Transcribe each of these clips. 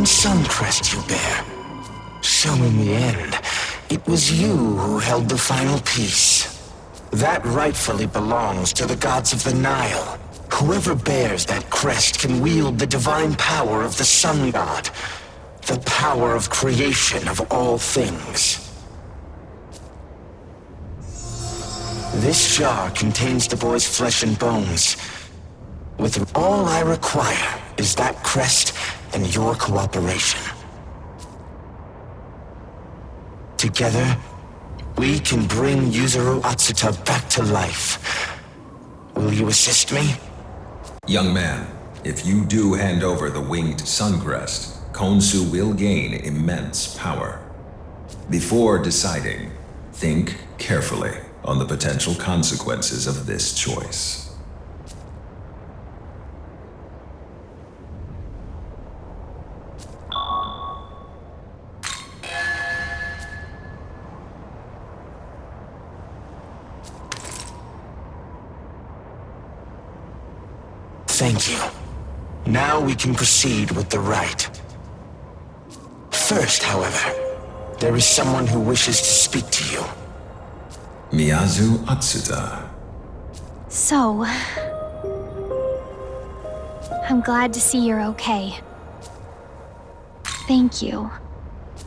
sun crest you bear. So in the end, it was you who held the final piece. That rightfully belongs to the gods of the Nile. Whoever bears that crest can wield the divine power of the sun god, the power of creation of all things. This jar contains the boy's flesh and bones. With all I require is that crest and your cooperation. Together, we can bring Yuzuru Atsuta back to life. Will you assist me? Young man, if you do hand over the winged sun crest, Konshu will gain immense power. Before deciding, think carefully on the potential consequences of this choice. Thank you. Now we can proceed with the rite. First, however, there is someone who wishes to speak to you. Miyazu Atsuta. So... I'm glad to see you're okay. Thank you.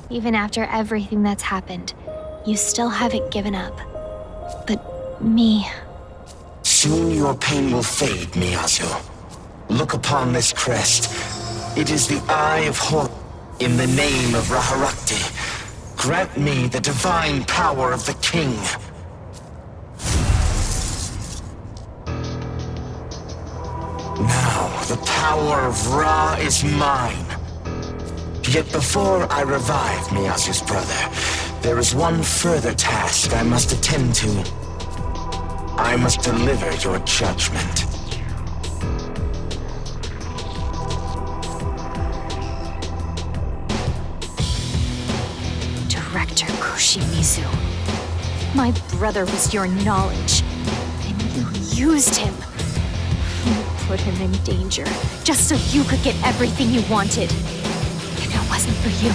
Even after everything that's happened, you still haven't given up. But me... Soon your pain will fade, Miyazu. Look upon this crest. It is the Eye of Hor. In the name of Raharakti, grant me the divine power of the king. Now, the power of Ra is mine. Yet before I revive Miyazu's brother, there is one further task I must attend to. I must deliver your judgment. Director Kushimizu. My brother was your knowledge, and you used him. You put him in danger, just so you could get everything you wanted. If it wasn't for you,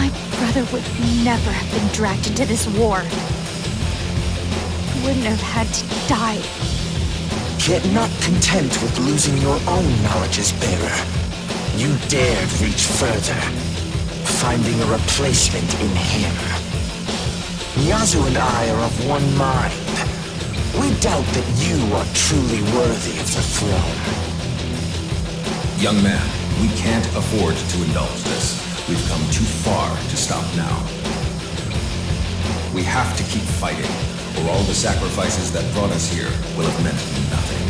my brother would never have been dragged into this war. He wouldn't have had to die. Yet not content with losing your own knowledge's bearer, you dared reach further, finding a replacement in him. Miyazu and I are of one mind. We doubt that you are truly worthy of the throne. Young man, we can't afford to indulge this. We've come too far to stop now. We have to keep fighting, or all the sacrifices that brought us here will have meant nothing.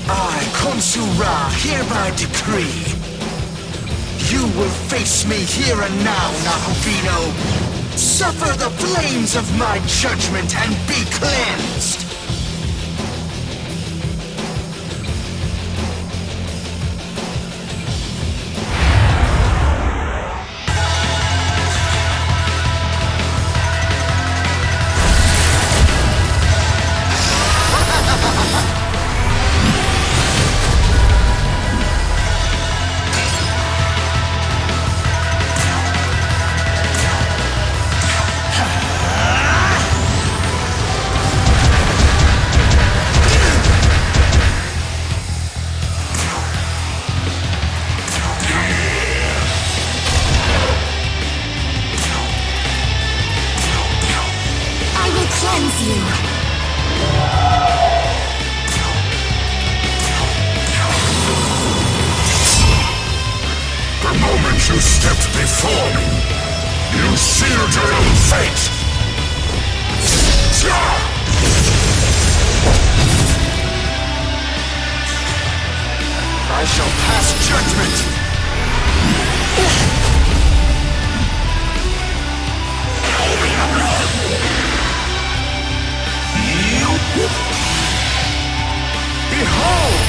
I, Konshu Ra, hereby decree. You will face me here and now, Nahobino. Suffer the flames of my judgment and be cleansed. You stepped before me. You sealed your own fate. I shall pass judgment. Behold!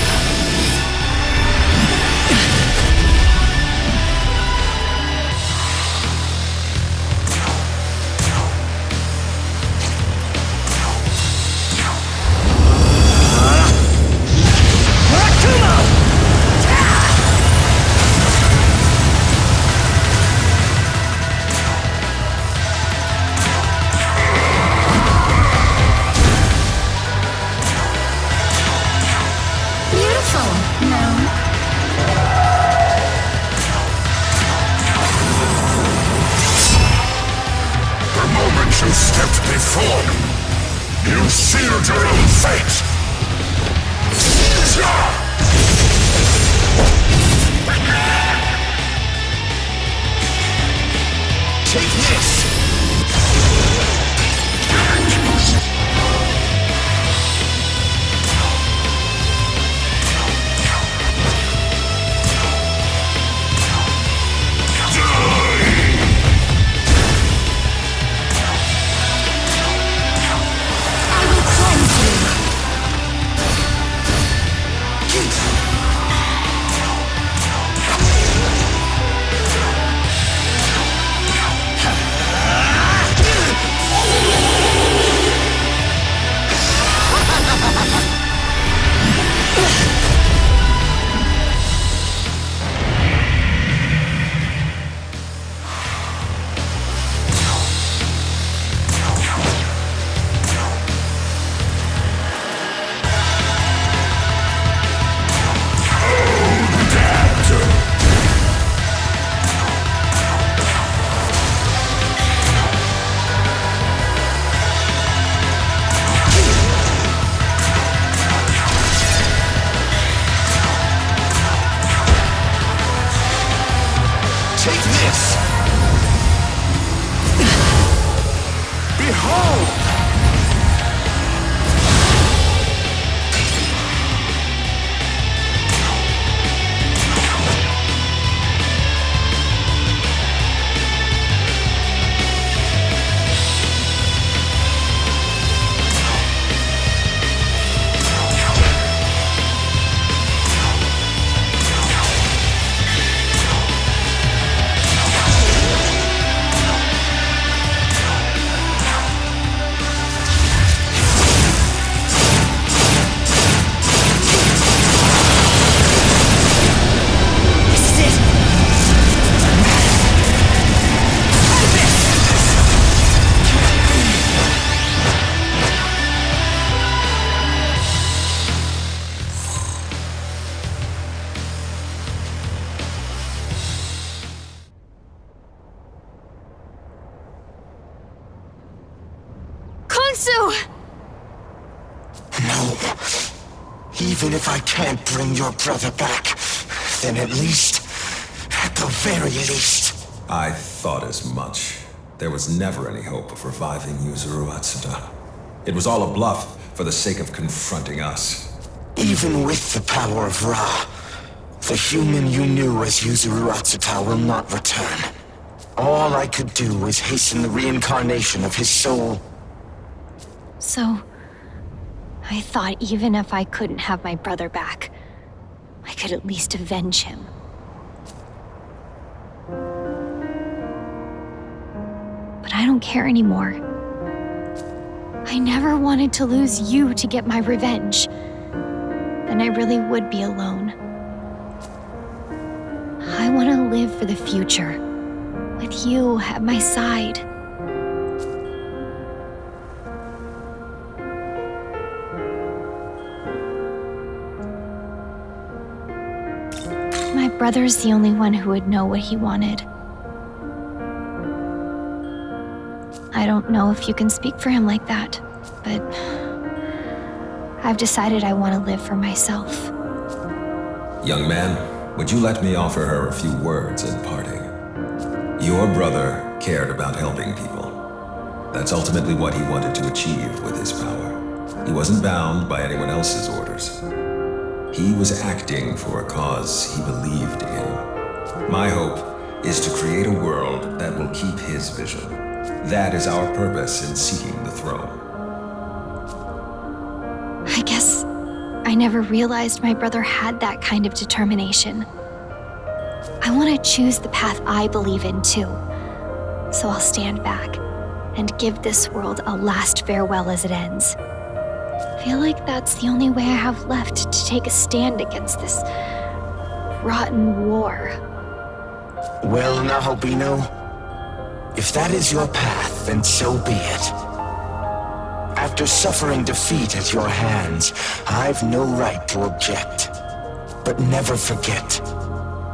stepped before me. You sealed your own fate. Take this! Take this! Behold! No. Even if I can't bring your brother back, then at the very least... I thought as much. There was never any hope of reviving Yuzuru Atsuda. It was all a bluff for the sake of confronting us. Even with the power of Ra, the human you knew as Yuzuru Atsuda will not return. All I could do was hasten the reincarnation of his soul. So, I thought even if I couldn't have my brother back, I could at least avenge him. But I don't care anymore. I never wanted to lose you to get my revenge. Then I really would be alone. I want to live for the future, with you at my side. My brother's the only one who would know what he wanted. I don't know if you can speak for him like that, but I've decided I want to live for myself. Young man, would you let me offer her a few words in parting? Your brother cared about helping people. That's ultimately what he wanted to achieve with his power. He wasn't bound by anyone else's orders. He was acting for a cause he believed in. My hope is to create a world that will keep his vision. That is our purpose in seeking the throne. I guess I never realized my brother had that kind of determination. I want to choose the path I believe in too. So I'll stand back and give this world a last farewell as it ends. I feel like that's the only way I have left to take a stand against this rotten war. Well, now, Albino, if that is your path, then so be it. After suffering defeat at your hands, I've no right to object. But never forget,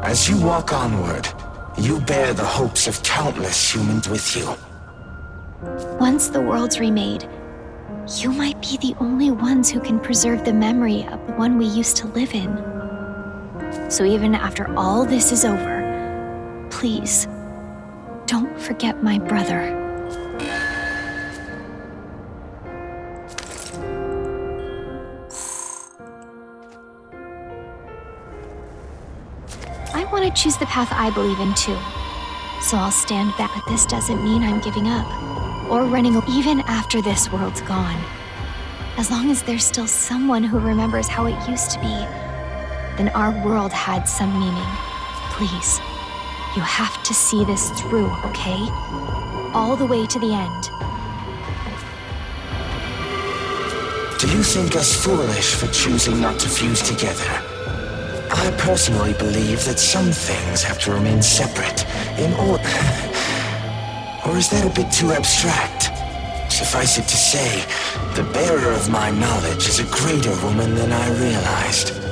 as you walk onward, you bear the hopes of countless humans with you. Once the world's remade, you might be the only ones who can preserve the memory of the one we used to live in. So even after all this is over, please, don't forget my brother. I want to choose the path I believe in too. So I'll stand back, but this doesn't mean I'm giving up or running away even after this world's gone. As long as there's still someone who remembers how it used to be, then our world had some meaning. Please, you have to see this through, okay? All the way to the end. Do you think us foolish for choosing not to fuse together? I personally believe that some things have to remain separate in order... Or is that a bit too abstract? Suffice it to say, the bearer of my knowledge is a greater woman than I realized.